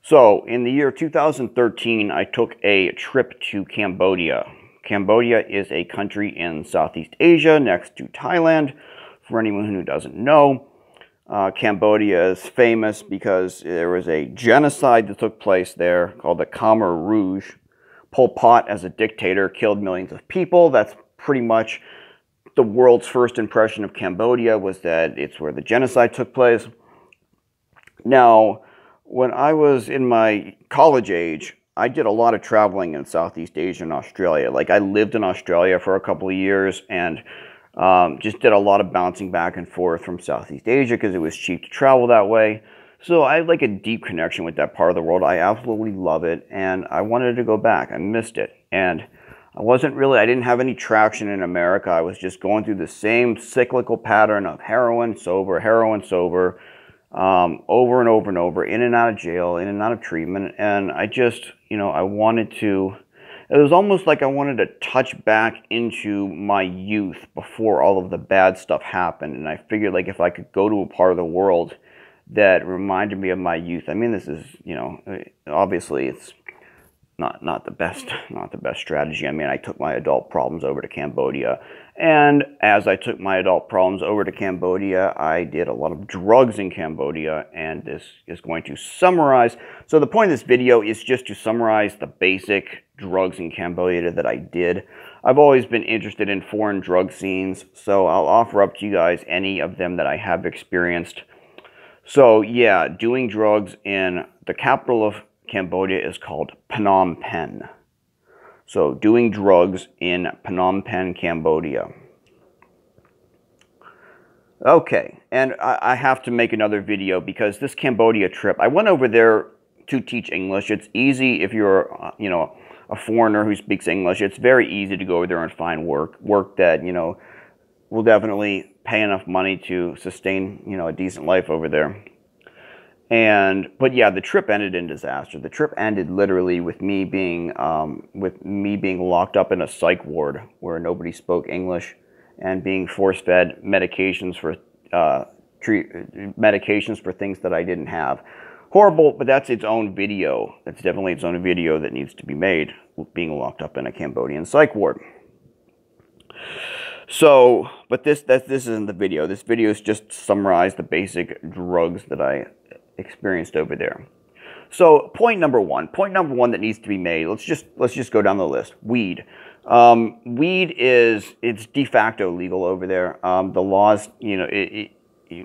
So, in the year 2013, I took a trip to Cambodia. Cambodia is a country in Southeast Asia next to Thailand. For anyone who doesn't know, Cambodia is famous because there was a genocide that took place there called the Khmer Rouge. Pol Pot, as a dictator, killed millions of people. That's pretty much the world's first impression of Cambodia, was that it's where the genocide took place. Now, when I was in my college age, I did a lot of traveling in Southeast Asia and Australia. Like, I lived in Australia for a couple of years and just did a lot of bouncing back and forth from Southeast Asia because it was cheap to travel that way. So I have like a deep connection with that part of the world. I absolutely love it, and I wanted to go back. I missed it. And I didn't have any traction in America. I was just going through the same cyclical pattern of heroin, sober, over and over and over, in and out of jail, in and out of treatment. And I just, I wanted to, it was almost like I wanted to touch back into my youth before all of the bad stuff happened. And I figured, like, if I could go to a part of the world that reminded me of my youth. I mean, this is, obviously it's not the best strategy. I mean, I took my adult problems over to Cambodia, and as I took my adult problems over to Cambodia, I did a lot of drugs in Cambodia, and this is going to summarize. So the point of this video is just to summarize the basic drugs in Cambodia that I did. I've always been interested in foreign drug scenes, so I'll offer up to you guys any of them that I have experienced. So yeah, doing drugs in the capital of Cambodia is called Phnom Penh. So, doing drugs in Phnom Penh, Cambodia. Okay, and I have to make another video because this Cambodia trip, I went over there to teach English. It's easy if you're, a foreigner who speaks English. It's very easy to go over there and find work that, will definitely pay enough money to sustain, a decent life over there. But yeah, the trip ended in disaster. The trip ended literally with me being locked up in a psych ward where nobody spoke English, and being force-fed medications for things that I didn't have. Horrible, but that's its own video. That's definitely its own video that needs to be made, being locked up in a Cambodian psych ward. So, but this isn't the video. This video is just to summarize the basic drugs that I experienced over there. So point number one that needs to be made, let's just go down the list. Weed. Weed it's de facto legal over there. The laws,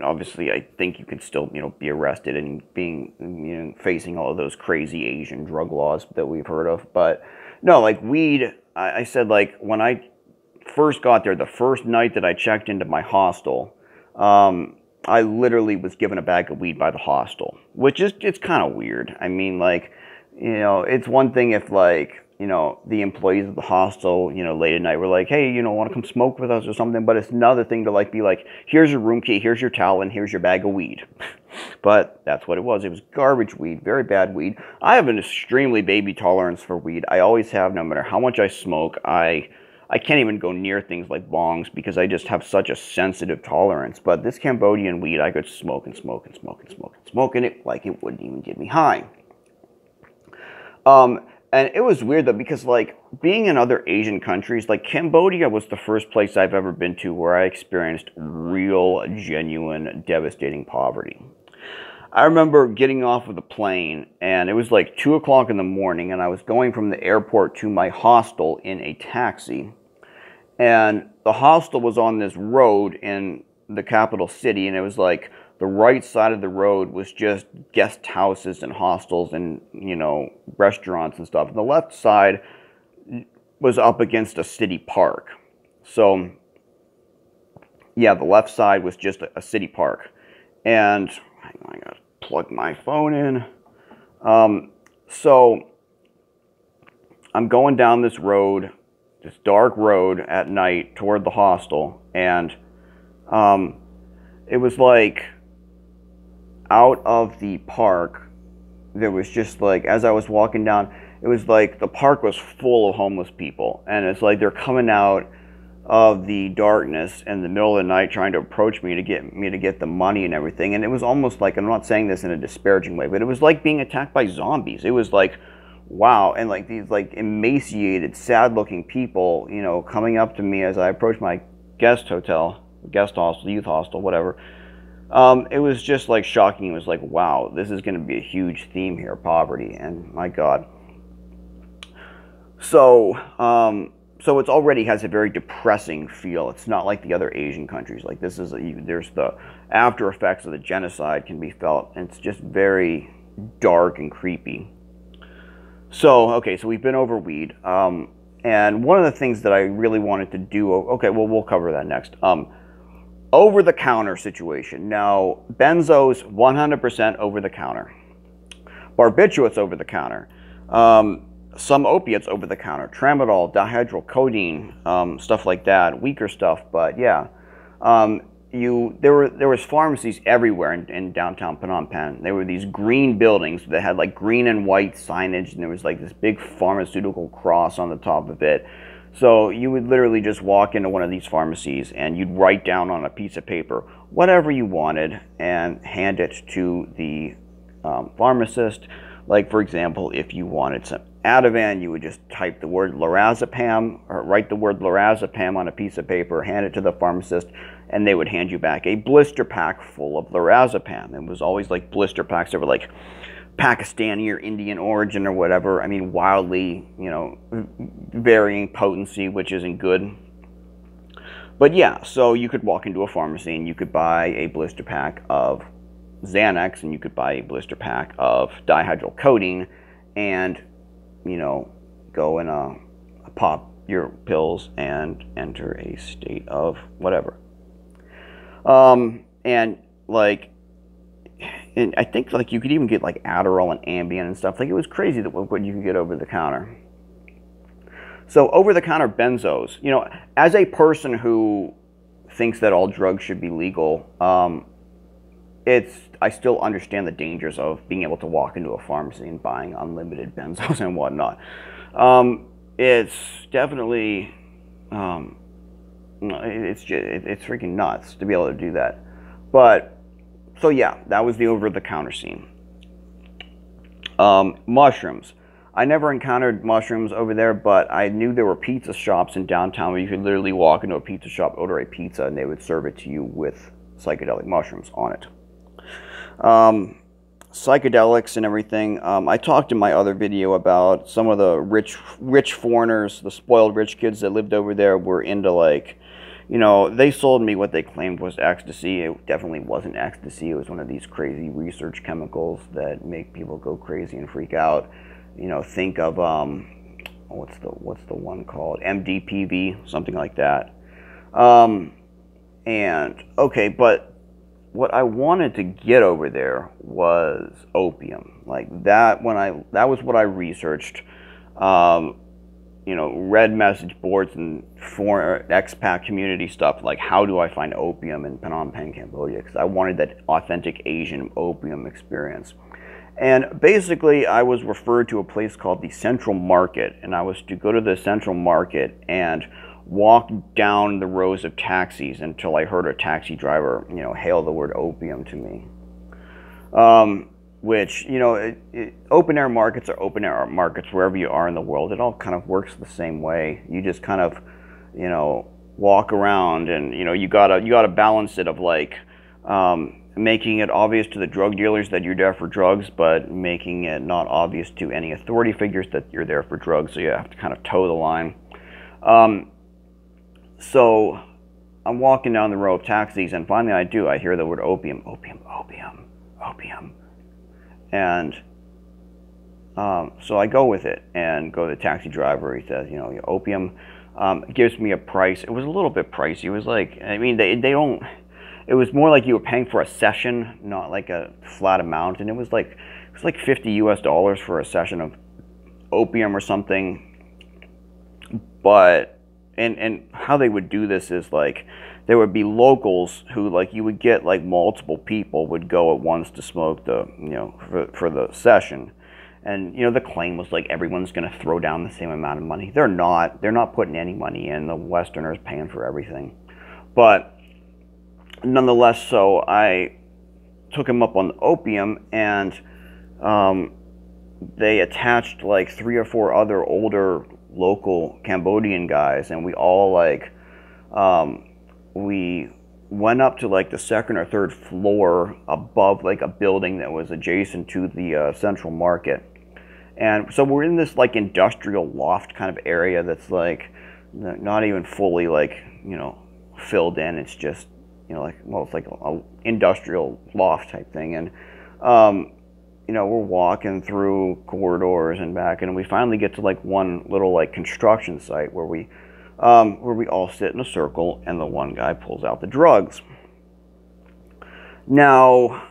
obviously I think you could still, be arrested and being, facing all of those crazy Asian drug laws that we've heard of. But no, like weed, I said, like, when I first got there, the first night that I checked into my hostel, I literally was given a bag of weed by the hostel, which is, it's kind of weird. I mean, like, it's one thing if, like, the employees of the hostel, late at night were like, hey, want to come smoke with us or something, but it's another thing to, like, be like, here's your room key, here's your towel, and here's your bag of weed. But that's what it was. It was garbage weed, very bad weed. I have an extremely baby tolerance for weed. I always have, no matter how much I smoke. I can't even go near things like bongs because I just have such a sensitive tolerance. But this Cambodian weed, I could smoke and smoke and smoke and smoke and smoke, and it wouldn't even get me high. And it was weird though, because, like, being in other Asian countries, like Cambodia was the first place I've ever been to where I experienced real, genuine, devastating poverty. I remember getting off of the plane, and it was like 2 o'clock in the morning, and I was going from the airport to my hostel in a taxi. And the hostel was on this road in the capital city, and it was like the right side of the road was just guest houses and hostels and, restaurants and stuff. And the left side was up against a city park. So, yeah, the left side was just a city park. And hang on, I gotta plug my phone in. So I'm going down this road, this dark road at night toward the hostel, and it was like out of the park, there was just like, as I was walking down, it was like the park was full of homeless people, and it's like they're coming out of the darkness in the middle of the night trying to approach me to get the money and everything. And it was almost like, I'm not saying this in a disparaging way, but it was like being attacked by zombies. It was like, wow. And like these like emaciated, sad looking people, you know, coming up to me as I approached my guest hostel, youth hostel, whatever. It was just like shocking. It was like, wow, this is going to be a huge theme here, poverty, and my God. So, so it already has a very depressing feel. It's not like the other Asian countries. Like this is, there's the after effects of the genocide can be felt, and it's just very dark and creepy. So, okay, so we've been over weed, and one of the things that I really wanted to do, okay, well, we'll cover that next. Over-the-counter situation. Now, benzos, 100% over-the-counter. Barbiturates over-the-counner. Some opiates over-the-counter. Tramadol, dihydrocodeine, stuff like that. Weaker stuff, but yeah. There was pharmacies everywhere in downtown Phnom Penh. There were these green buildings that had like green and white signage, and there was like this big pharmaceutical cross on the top of it. So you would literally just walk into one of these pharmacies and you'd write down on a piece of paper whatever you wanted and hand it to the pharmacist. Like, for example, if you wanted some Ativan, you would just type the word lorazepam, or write the word lorazepam on a piece of paper, hand it to the pharmacist, and they would hand you back a blister pack full of lorazepam. It was always like blister packs that were like Pakistani or Indian origin or whatever. I mean, wildly, you know, varying potency, which isn't good. But yeah, so you could walk into a pharmacy and you could buy a blister pack of Xanax, and you could buy a blister pack of dihydrocodeine, and, you know, go and pop your pills and enter a state of whatever. And like, and I think like you could even get like Adderall and Ambien and stuff. Like, it was crazy that what you could get over the counter. So over the counter benzos, you know, as a person who thinks that all drugs should be legal, I still understand the dangers of being able to walk into a pharmacy and buying unlimited benzos and whatnot. It's definitely, it's freaking nuts to be able to do that. But so yeah, that was the over-the-counter scene. Mushrooms. I never encountered mushrooms over there, but I knew there were pizza shops in downtown where you could literally walk into a pizza shop, order a pizza, and they would serve it to you with psychedelic mushrooms on it. Psychedelics and everything. I talked in my other video about some of the rich foreigners, the spoiled rich kids that lived over there were into, like, you know, they sold me what they claimed was ecstasy. It definitely wasn't ecstasy. It was one of these crazy research chemicals that make people go crazy and freak out. You know, think of what's the one called, MDPV, something like that. And okay, but what I wanted to get over there was opium. Like that, that was what I researched. You know, read message boards and foreign expat community stuff, like how do I find opium in Phnom Penh, Cambodia, because I wanted that authentic Asian opium experience. And basically I was referred to a place called the Central Market, and I was to go to the Central Market and walk down the rows of taxis until I heard a taxi driver, you know, hail the word opium to me. Which, you know, open air markets are open air markets wherever you are in the world. It all kind of works the same way. You just kind of, you know, walk around, and, you know, you gotta balance it of like making it obvious to the drug dealers that you're there for drugs, but making it not obvious to any authority figures that you're there for drugs. So you have to kind of toe the line. So I'm walking down the row of taxis, and finally I hear the word opium, opium, opium, opium. And so I go with it and go to the taxi driver. He says, you know, opium, gives me a price. It was a little bit pricey. It was like, I mean, they don't, it was more like you were paying for a session, not like a flat amount. And it was like $50 US for a session of opium or something. But, and how they would do this is like, there would be locals who, like, you would get like multiple people would go at once to smoke the, you know, for the session. And, you know, the claim was like everyone's going to throw down the same amount of money. They're not. They're not putting any money in. The Westerners paying for everything. But nonetheless, so I took him up on the opium, and they attached like 3 or 4 other older local Cambodian guys, and we all like, we went up to like the 2nd or 3rd floor above like a building that was adjacent to the central market. And so we're in this like industrial loft kind of area that's like not even fully like, you know, filled in. It's just, you know, like, well, it's like a industrial loft type thing. And you know, we're walking through corridors and back, and we finally get to like one little like construction site where we all sit in a circle, and the one guy pulls out the drugs. Now,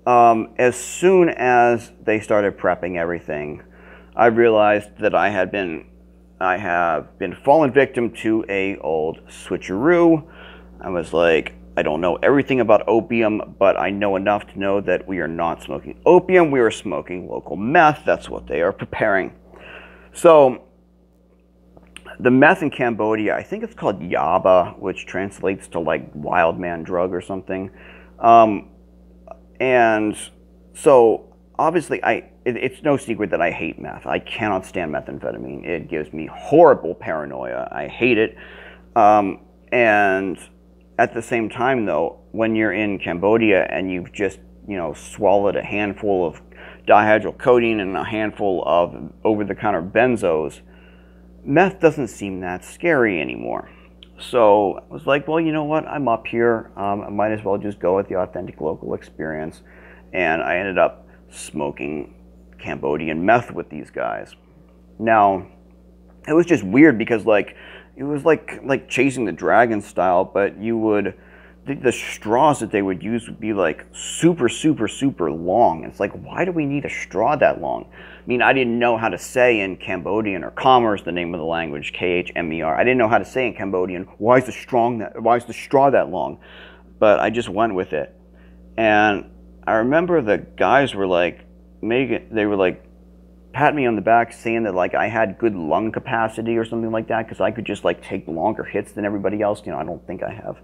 as soon as they started prepping everything, I realized that I have been fallen victim to a old switcheroo. I was like, I don't know everything about opium, but I know enough to know that we are not smoking opium. We are smoking local meth. That's what they are preparing. So the meth in Cambodia, I think it's called yaba, which translates to like wild man drug or something. And so obviously it's no secret that I hate meth. I cannot stand methamphetamine. It gives me horrible paranoia. I hate it. And at the same time, though, when you're in Cambodia and you've just, you know, swallowed a handful of dihydrocodeine and a handful of over-the-counter benzos, meth doesn't seem that scary anymore. So I was like, well, you know what? I'm up here. I might as well just go with the authentic local experience. And I ended up smoking Cambodian meth with these guys. Now, it was just weird because, like, it was like chasing the dragon style, but you would, the straws that they would use would be like super, super, super long. It's like, why do we need a straw that long? I mean, I didn't know how to say in Cambodian, or Khmer is the name of the language, Khmer. I didn't know how to say in Cambodian, why is the straw that long? But I just went with it. And I remember the guys were like, they were like, pat me on the back saying that like I had good lung capacity or something like that, because I could just like take longer hits than everybody else. You know, I don't think I have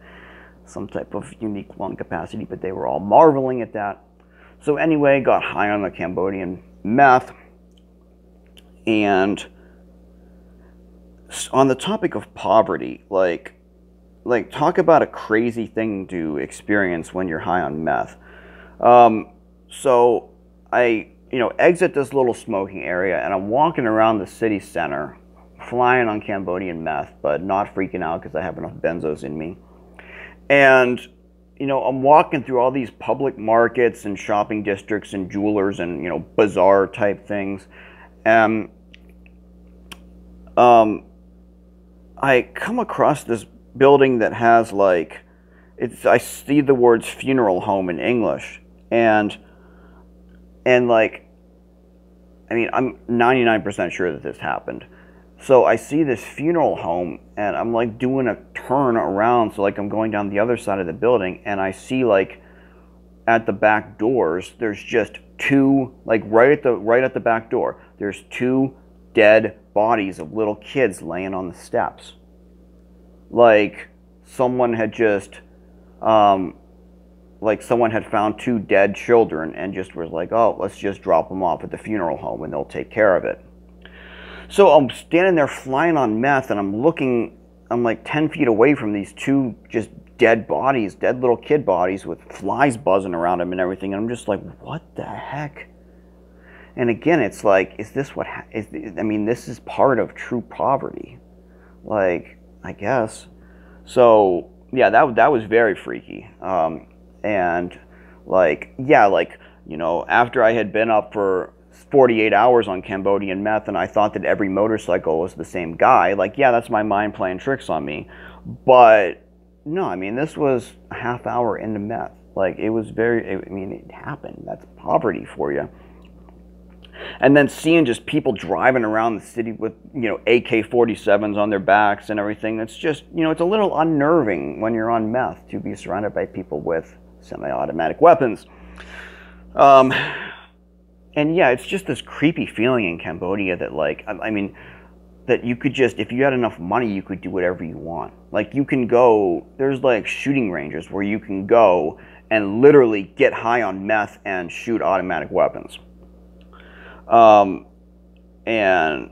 some type of unique lung capacity, but they were all marveling at that. So anyway, got high on the Cambodian meth. And on the topic of poverty, like talk about a crazy thing to experience when you're high on meth. So I, you know, exit this little smoking area, and I'm walking around the city center, flying on Cambodian meth, but not freaking out because I have enough benzos in me. And, you know, I'm walking through all these public markets and shopping districts and jewelers and, you know, bazaar type things. I come across this building that has like, I see the words funeral home in English, and like, I mean, I'm 99% sure that this happened. So I see this funeral home, and I'm like doing a turn around, so like I'm going down the other side of the building, and I see like at the back doors, there's just 2, like right at the back door, there's 2 dead bodies of little kids laying on the steps. Like someone had just, like someone had found 2 dead children and just was like, oh, let's just drop them off at the funeral home and they'll take care of it. So I'm standing there flying on meth, and I'm looking, I'm like 10 feet away from these 2 just dead bodies, dead little kid bodies with flies buzzing around them and everything. And I'm just like, what the heck? And again, it's like, is this what, I mean, this is part of true poverty. Like, I guess. So, yeah, that was very freaky. And like, yeah, like, you know, after I had been up for 48 hours on Cambodian meth, and I thought that every motorcycle was the same guy, like, yeah, that's my mind playing tricks on me. But no, I mean, this was a half hour into meth. Like, it was I mean, it happened. That's poverty for you. And then seeing just people driving around the city with, you know, AK-47s on their backs and everything, it's just, you know, it's a little unnerving when you're on meth to be surrounded by people with semi-automatic weapons. And yeah, it's just this creepy feeling in Cambodia that, like, I mean, that you could just, if you had enough money, you could do whatever you want. Like, you can go, there's like shooting ranges where you can go and literally get high on meth and shoot automatic weapons. Um, and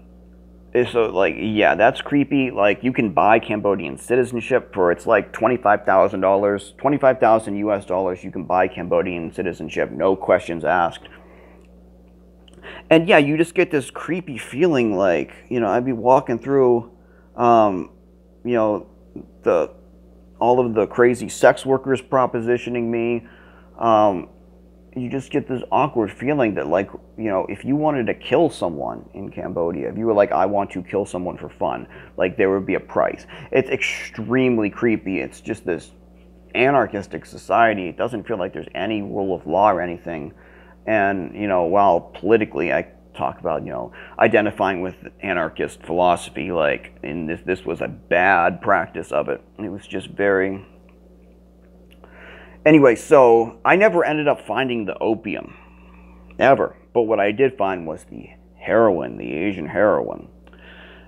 so, like, yeah, that's creepy. Like, you can buy Cambodian citizenship for, it's like $25,000, 25,000 US dollars. You can buy Cambodian citizenship, no questions asked. And yeah, you just get this creepy feeling like, you know, I'd be walking through, you know, the all of the crazy sex workers propositioning me. You just get this awkward feeling that, like, you know, if you wanted to kill someone in Cambodia, if you were like, I want to kill someone for fun, like, there would be a price. It's extremely creepy. It's just this anarchistic society. It doesn't feel like there's any rule of law or anything. And, you know, while politically I talk about, you know, identifying with anarchist philosophy, like, and this was a bad practice of it. It was just very... Anyway, so I never ended up finding the opium, ever. But what I did find was the heroin, the Asian heroin.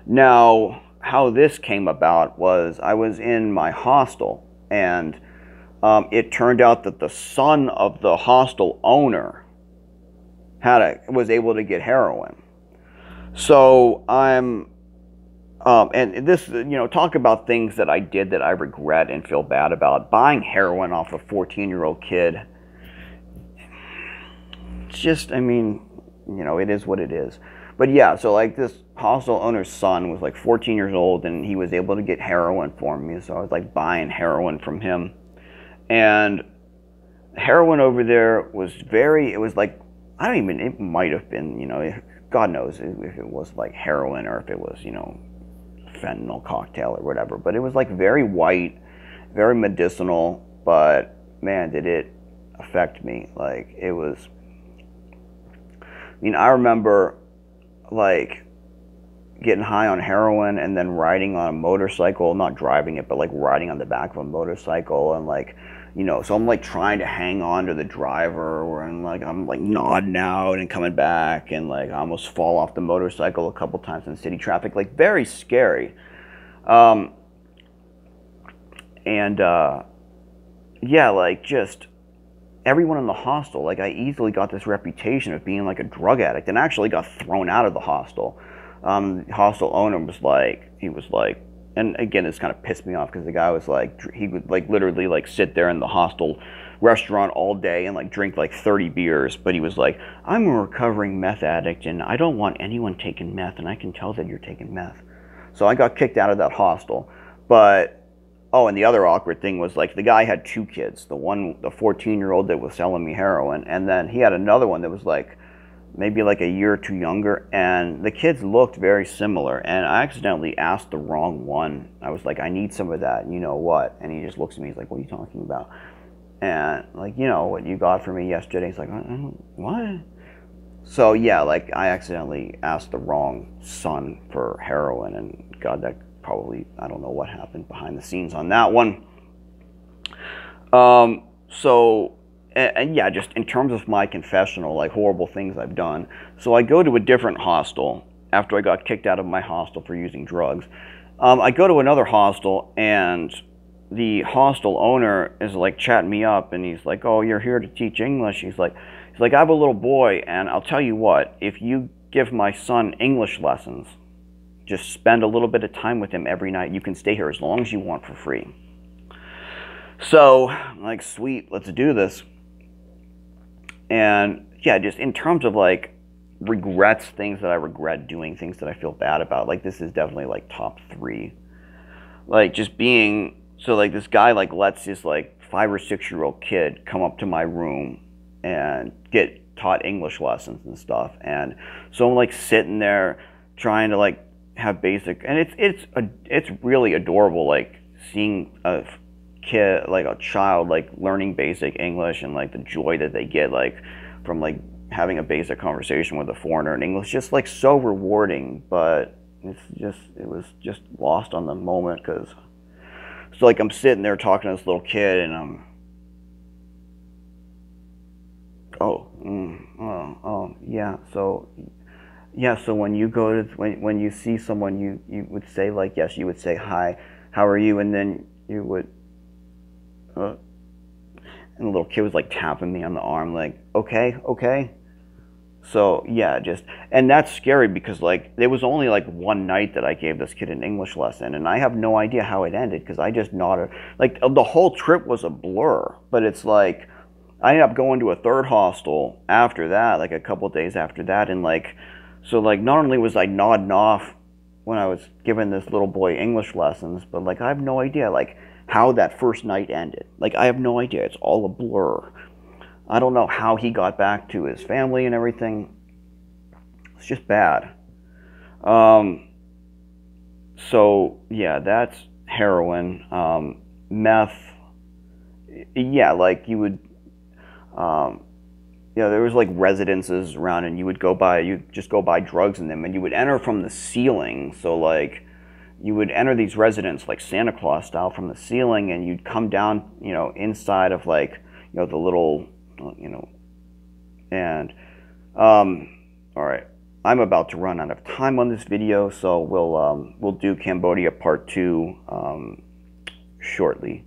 Now, how this came about was I was in my hostel, and it turned out that the son of the hostel owner was able to get heroin. So and this, you know, talk about things that I did that I regret and feel bad about. Buying heroin off a 14-year-old kid. It's just, I mean, you know, it is what it is. But yeah, so like this hostel owner's son was like 14 years old, and he was able to get heroin for me. So I was like buying heroin from him. And heroin over there was it was like, I don't even, it might have been, you know, God knows if it was like heroin or if it was, you know, fentanyl cocktail or whatever, but it was like very white, very medicinal. But man, did it affect me. Like, it was, I mean, I remember like getting high on heroin and then riding on a motorcycle, not driving it, but like riding on the back of a motorcycle, and like, you know, so I'm like trying to hang on to the driver, and like I'm like nodding out and coming back, and like I almost fall off the motorcycle a couple times in city traffic, like very scary. Yeah, like just everyone in the hostel, like I easily got this reputation of being like a drug addict, and actually got thrown out of the hostel. The hostel owner was like, he was like, and again, this kind of pissed me off because the guy was like, he would like literally like sit there in the hostel restaurant all day and like drink like 30 beers. But he was like, I'm a recovering meth addict and I don't want anyone taking meth, and I can tell that you're taking meth. So I got kicked out of that hostel. But, oh, and the other awkward thing was like the guy had two kids. The 14-year-old that was selling me heroin, and then he had another one that was like maybe like a year or two younger, and the kids looked very similar, and I accidentally asked the wrong one. I was like, I need some of that, you know what? And he just looks at me, he's like, what are you talking about? And like, you know, what you got for me yesterday? He's like, what? So yeah, like I accidentally asked the wrong son for heroin, and God, that probably, I don't know what happened behind the scenes on that one. And yeah, just in terms of my confessional, like horrible things I've done. So I go to a different hostel after I got kicked out of my hostel for using drugs. I go to another hostel, and the hostel owner is like chatting me up, and he's like, oh, you're here to teach English. He's like, I have a little boy, and I'll tell you what, if you give my son English lessons, just spend a little bit of time with him every night, you can stay here as long as you want for free. So I'm like, sweet, let's do this. And yeah, just in terms of like regrets, things that I regret doing, things that I feel bad about, like this is definitely like top 3. Like just being, so like this guy like lets this like 5 or 6-year-old kid come up to my room and get taught English lessons and stuff. And so I'm like sitting there trying to like have basic, and it's really adorable, like seeing a kid, like a child, like learning basic English, and like the joy that they get like from like having a basic conversation with a foreigner in English, just like so rewarding. But it was just lost on the moment, because so like I'm sitting there talking to this little kid, and oh, yeah. So yeah, so when you go to when you see someone, you would say like yes, you would say hi, how are you, and then you would, and the little kid was like tapping me on the arm, like okay, okay. So yeah, just and that's scary because like there was only like one night that I gave this kid an English lesson, and I have no idea how it ended because I just nodded. Like the whole trip was a blur, but it's like I ended up going to a third hostel after that, like a couple of days after that, and like so like not only was I nodding off when I was giving this little boy English lessons, but like I have no idea like how that first night ended. Like I have no idea. It's all a blur. I don't know how he got back to his family and everything. It's just bad. So yeah, that's heroin. Meth. Yeah, like you would. Yeah, there was like residences around, and you just go buy drugs in them, and you would enter from the ceiling. So like, you would enter these residences like Santa Claus style from the ceiling, and you'd come down, inside of like, the little, and all right, I'm about to run out of time on this video, so we'll do Cambodia part 2 shortly.